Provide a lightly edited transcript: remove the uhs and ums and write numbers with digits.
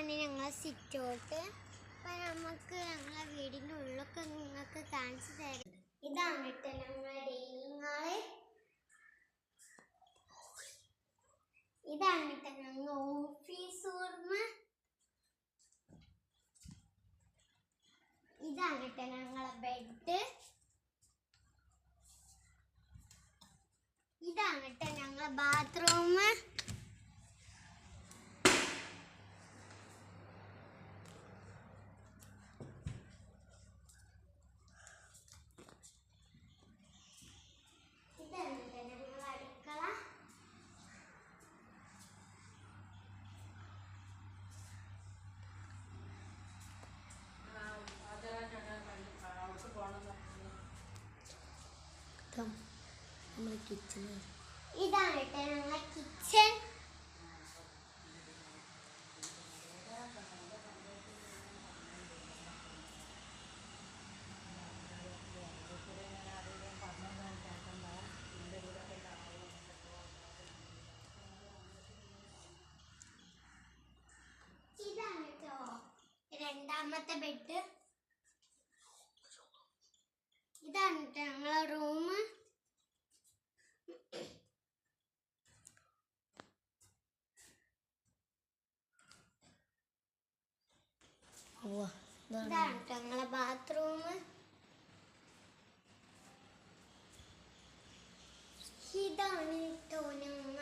ഇതാണ് ഞങ്ങളെ sit out. അപ്പം നമുക്ക് ഞങ്ങളെ വീടിൻ്റെ ഉള്ളൊക്കെ നിങ്ങൾക്ക് കാണിച്ചു തരാം. ഇതാണ് കേട്ടോ ഞങ്ങളെ ഡൈനിങ് ഹാള്. ഇതാണ് കേട്ടോ ഞങ്ങൾ ഓഫീസ് റൂം. ഇതാണ് കേട്ടോ ഞങ്ങളെ ബെഡ്. ഇതാണ് കേട്ടോ ഞങ്ങളെ ബാത്റൂം. ഇതാണ് കേട്ടോ ഞങ്ങളെ അടുക്കള. ഇതാണ് കേട്ടോ ഞങ്ങളെ കിച്ചൺ. ഇതാണ് കേട്ടോ രണ്ടാമത്തെ ബെഡ്. ഇതാണ് കേട്ടോ ഞങ്ങളെ റൂം. ഇതാണ് കേട്ടോ ഞങ്ങളെ ബാത്റൂം. ഇതാണ് കേട്ടോ ഞങ്ങളെ